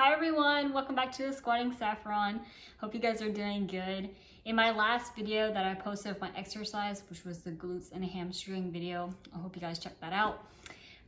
Hi everyone, welcome back to the Squatting Saffron. Hope you guys are doing good. In my last video that I posted of my exercise, which was the glutes and hamstring video, I hope you guys checked that out.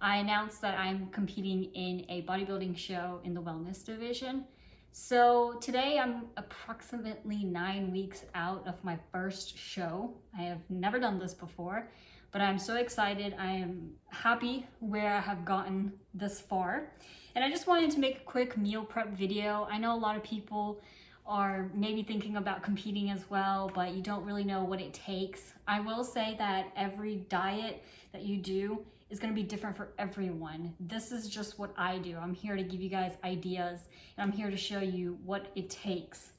I announced that I'm competing in a bodybuilding show in the wellness division. So today I'm approximately 9 weeks out of my first show. I have never done this before, but I'm so excited. I am happy where I have gotten this far. And I just wanted to make a quick meal prep video. I know a lot of people are maybe thinking about competing as well, but you don't really know what it takes. I will say that every diet that you do is going to be different for everyone. This is just what I do. I'm here to give you guys ideas, and I'm here to show you what it takes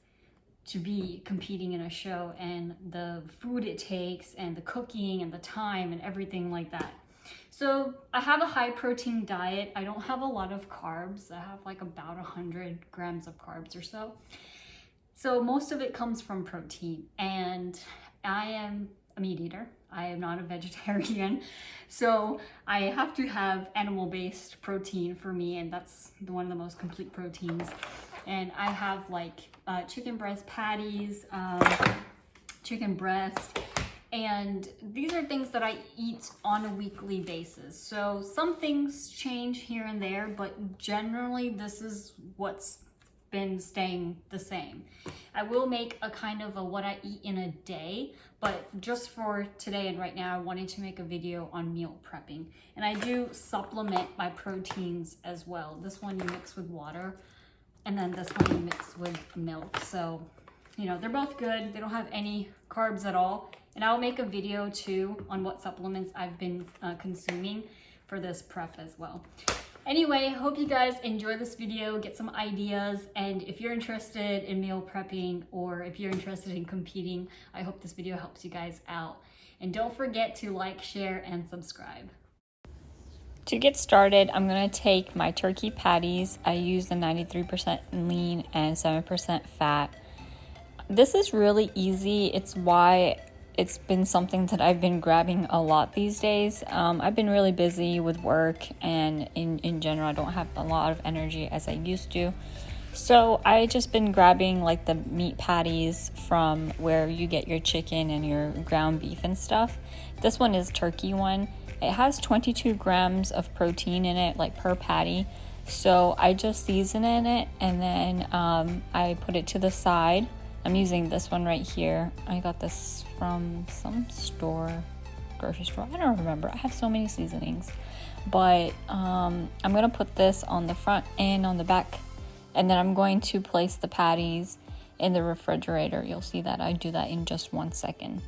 to be competing in a show, and the food it takes, and the cooking, and the time, and everything like that. So I have a high protein diet. I don't have a lot of carbs. I have like about 100 grams of carbs or so. So most of it comes from protein, and I am a meat eater. I am not a vegetarian. So I have to have animal-based protein for me, and that's one of the most complete proteins. And I have like chicken breast patties, chicken breast, and these are things that I eat on a weekly basis. So some things change here and there, but generally this is what's been staying the same. I will make a kind of a what I eat in a day, but just for today and right now, I wanted to make a video on meal prepping. And I do supplement my proteins as well. This one you mix with water, and then this one you mix with milk. So, you know, they're both good. They don't have any carbs at all. And I'll make a video too on what supplements I've been consuming for this prep as well. Anyway, hope you guys enjoy this video, get some ideas, and if you're interested in meal prepping or if you're interested in competing, I hope this video helps you guys out. And don't forget to like, share, and subscribe. To get started, I'm going to take my turkey patties. I use the 93% lean and 7% fat. This is really easy. It's why it's been something that I've been grabbing a lot these days. I've been really busy with work, and in general, I don't have a lot of energy as I used to. So I just been grabbing like the meat patties from where you get your chicken and your ground beef and stuff. This one is turkey one. It has 22 grams of protein in it, like per patty. So I just season it, and then I put it to the side. I'm using this one right here. I got this from some store, grocery store. I don't remember. I have so many seasonings. But I'm going to put this on the front and on the back. And then I'm going to place the patties in the refrigerator. You'll see that I do that in just 1 second.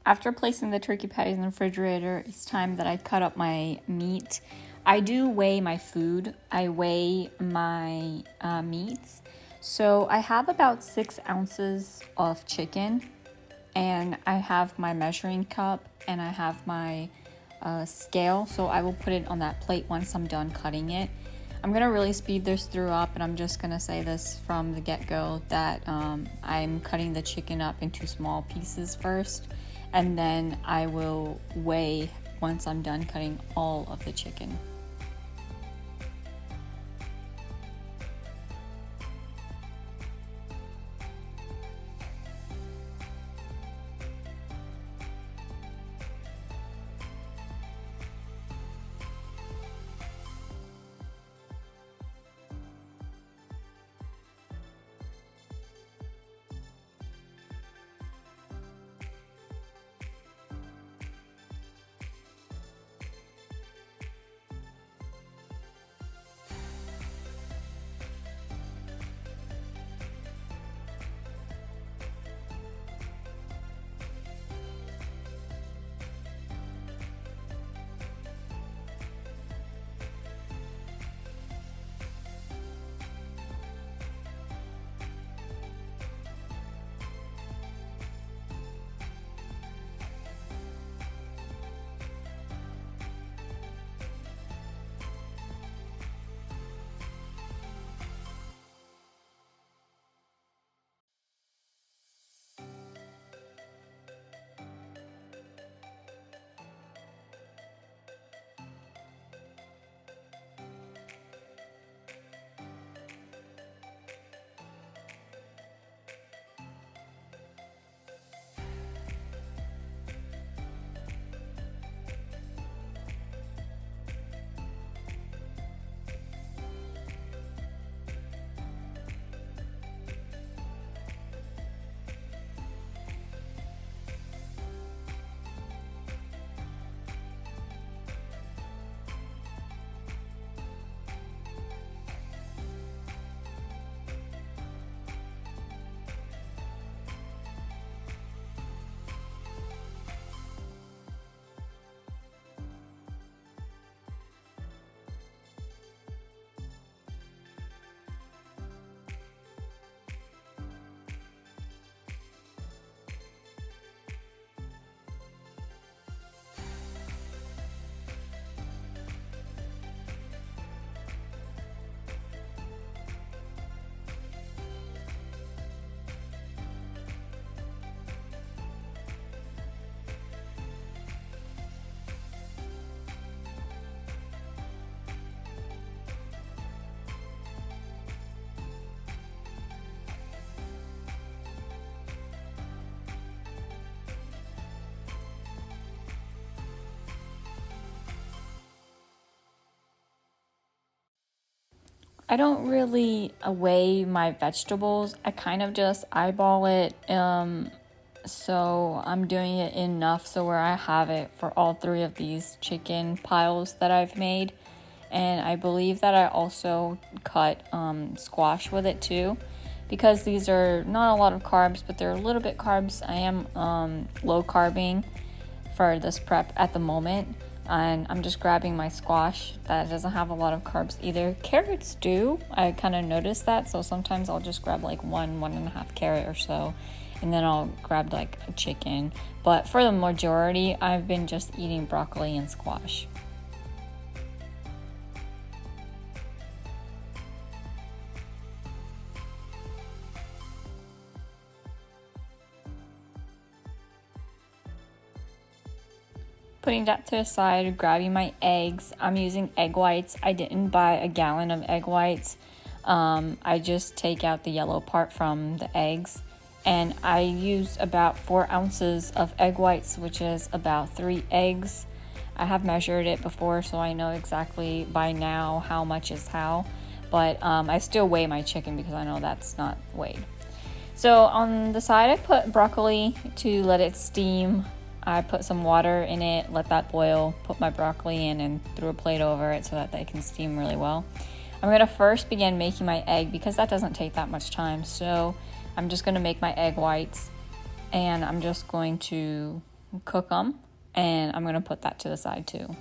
After placing the turkey patties in the refrigerator, it's time that I cut up my meat. I do weigh my food. I weigh my meats. So I have about 6 ounces of chicken, and I have my measuring cup, and I have my scale. So I will put it on that plate once I'm done cutting it. I'm gonna really speed this through up, and I'm just gonna say this from the get-go that I'm cutting the chicken up into small pieces first, and then I will weigh once I'm done cutting all of the chicken. I don't really weigh my vegetables. I kind of just eyeball it. So I'm doing it enough so where I have it for all 3 of these chicken piles that I've made. And I believe that I also cut squash with it too, because these are not a lot of carbs, but they're a little bit carbs. I am low carbing for this prep at the moment, and I'm just grabbing my squash that doesn't have a lot of carbs either. Carrots do. I kind of noticed that, so sometimes I'll just grab like 1.5 carrot or so, and then I'll grab like a chicken. But for the majority, I've been just eating broccoli and squash. Putting that to the side, grabbing my eggs. I'm using egg whites. I didn't buy a gallon of egg whites. I just take out the yellow part from the eggs. And I use about 4 ounces of egg whites, which is about 3 eggs. I have measured it before, so I know exactly by now how much is how. But I still weigh my chicken because I know that's not weighed. So on the side, I put broccoli to let it steam. I put some water in it, let that boil, put my broccoli in, and threw a plate over it so that they can steam really well. I'm going to first begin making my egg because that doesn't take that much time. So I'm just going to make my egg whites, and I'm just going to cook them, and I'm going to put that to the side too.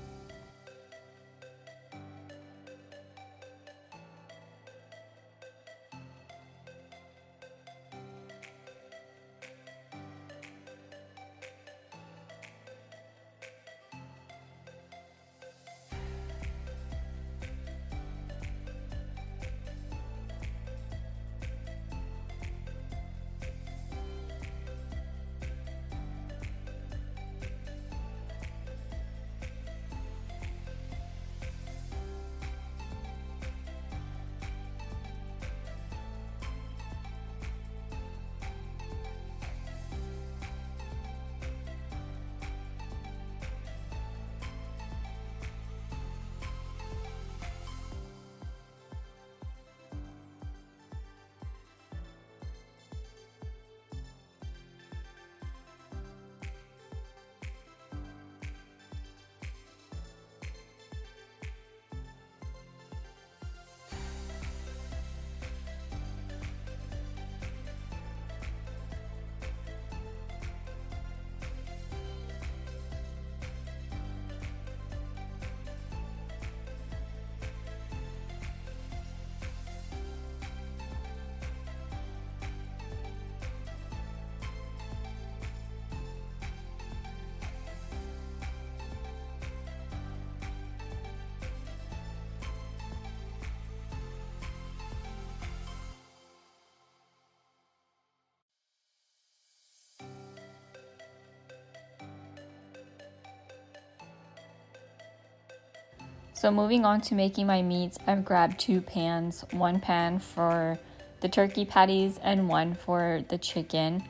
So moving on to making my meats, I've grabbed 2 pans, 1 pan for the turkey patties and 1 for the chicken.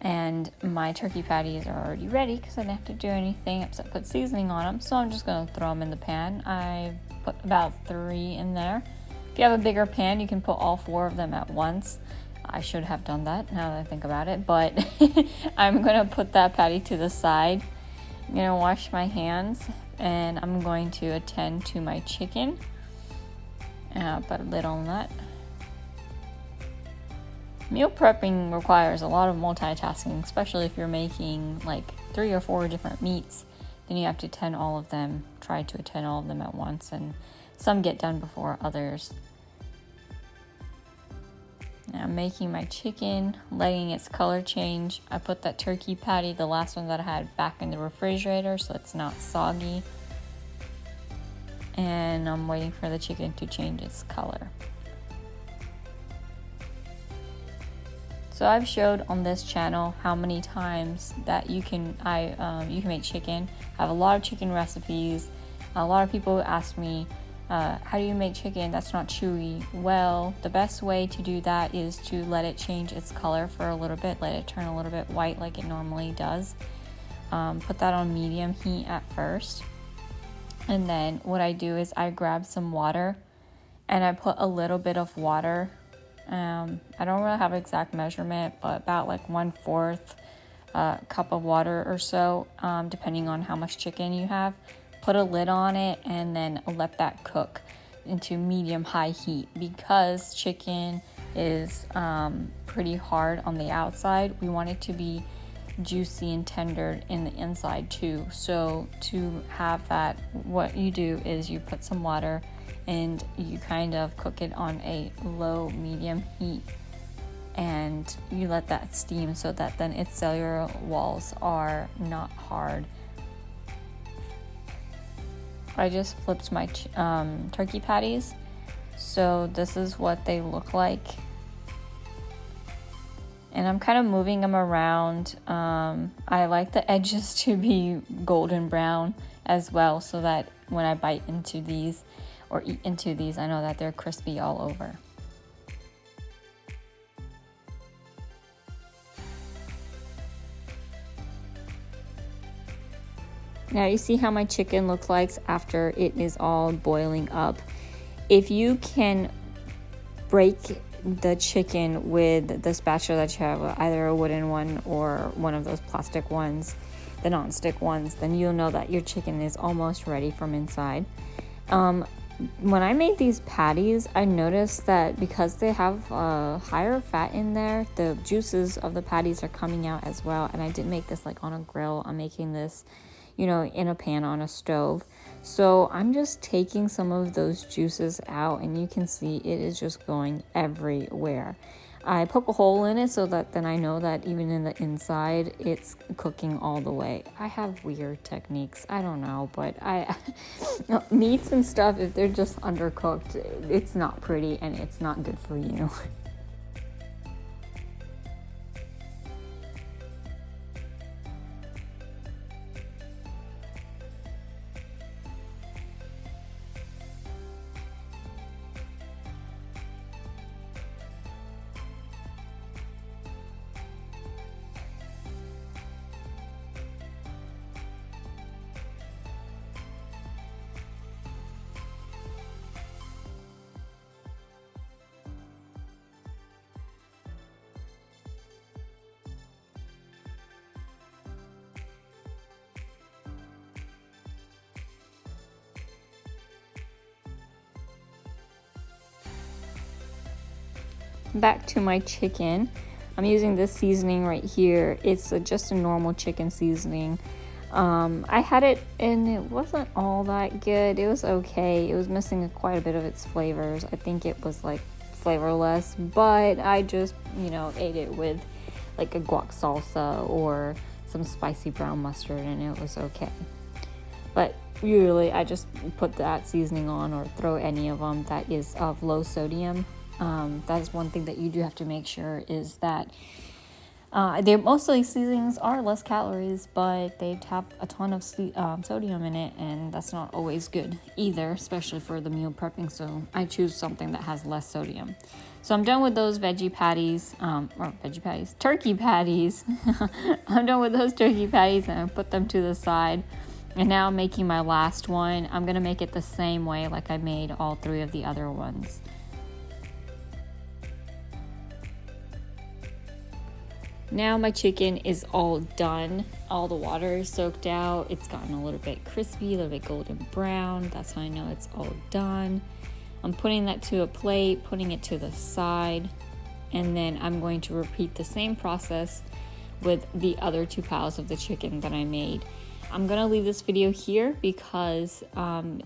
And my turkey patties are already ready because I didn't have to do anything except put seasoning on them. So I'm just going to throw them in the pan. I put about 3 in there. If you have a bigger pan, you can put all 4 of them at once. I should have done that now that I think about it, but I'm going to put that patty to the side. I'm going to wash my hands, and I'm going to attend to my chicken. Put a lid on that. Meal prepping requires a lot of multitasking, especially if you're making like 3 or 4 different meats. Then you have to attend all of them, try to attend all of them at once, and some get done before others. Now I'm making my chicken, letting its color change. I put that turkey patty, the last one that I had, back in the refrigerator so it's not soggy. And I'm waiting for the chicken to change its color. So I've showed on this channel how many times that you can make chicken. I have a lot of chicken recipes. A lot of people ask me, how do you make chicken that's not chewy? Well, the best way to do that is to let it change its color for a little bit, let it turn a little bit white like it normally does. Put that on medium heat at first. And then what I do is I grab some water and I put a little bit of water. I don't really have exact measurement, but about like 1/4 cup of water or so, depending on how much chicken you have. Put a lid on it and then let that cook into medium-high heat. Because chicken is pretty hard on the outside, we want it to be juicy and tender in the inside too. So to have that, what you do is you put some water and you kind of cook it on a low medium heat, and you let that steam so that then its cellular walls are not hard. I just flipped my turkey patties, so this is what they look like. And I'm kind of moving them around. I like the edges to be golden brown as well, so that when I bite into these or eat into these, I know that they're crispy all over. Now you see how my chicken looks like after it is all boiling up. If you can break the chicken with the spatula that you have, either a wooden one or one of those plastic ones, the non-stick ones, then you'll know that your chicken is almost ready from inside. When I made these patties, I noticed that because they have higher fat in there, the juices of the patties are coming out as well. And I didn't make this like on a grill. I'm making this, in a pan on a stove. So I'm just taking some of those juices out, and you can see it is just going everywhere. I poke a hole in it so that then I know that even in the inside, it's cooking all the way. I have weird techniques. I don't know, but meats and stuff, if they're just undercooked, it's not pretty and it's not good for you. Back to my chicken. I'm using this seasoning right here. It's just a normal chicken seasoning. I had it and it wasn't all that good. It was okay. It was missing quite a bit of its flavors. I think it was like flavorless, but I just, ate it with like a guac salsa or some spicy brown mustard, and it was okay. But usually I just put that seasoning on, or throw any of them that is of low sodium. That is one thing that you do have to make sure, is that most of these seasonings are less calories, but they have a ton of sodium in it, and that's not always good either, especially for the meal prepping. So I choose something that has less sodium. So I'm done with those turkey patties. I'm done with those turkey patties, and I put them to the side. And now I'm making my last one. I'm gonna make it the same way like I made all 3 of the other ones. Now my chicken is all done. All the water is soaked out. It's gotten a little bit crispy, a little bit golden brown. That's how I know it's all done. I'm putting that to a plate, putting it to the side, and then I'm going to repeat the same process with the other 2 piles of the chicken that I made. I'm gonna leave this video here because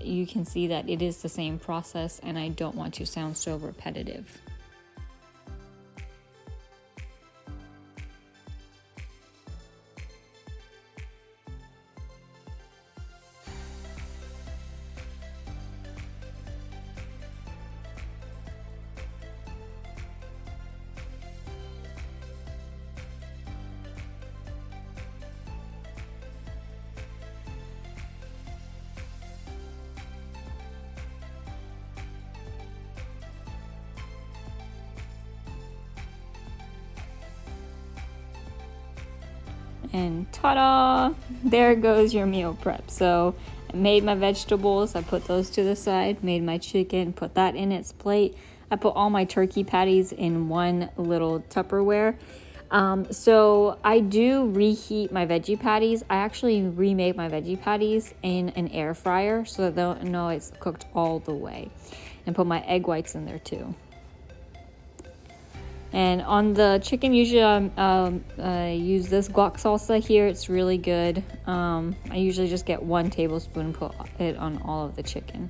you can see that it is the same process, and I don't want to sound so repetitive. And ta-da! There goes your meal prep. So I made my vegetables, I put those to the side, made my chicken, put that in its plate. I put all my turkey patties in one little Tupperware. So I do reheat my veggie patties. I actually remake my veggie patties in an air fryer so that they'll know it's cooked all the way. And put my egg whites in there too. And on the chicken, usually I use this guac salsa here. It's really good. I usually just get 1 tablespoon and put it on all of the chicken.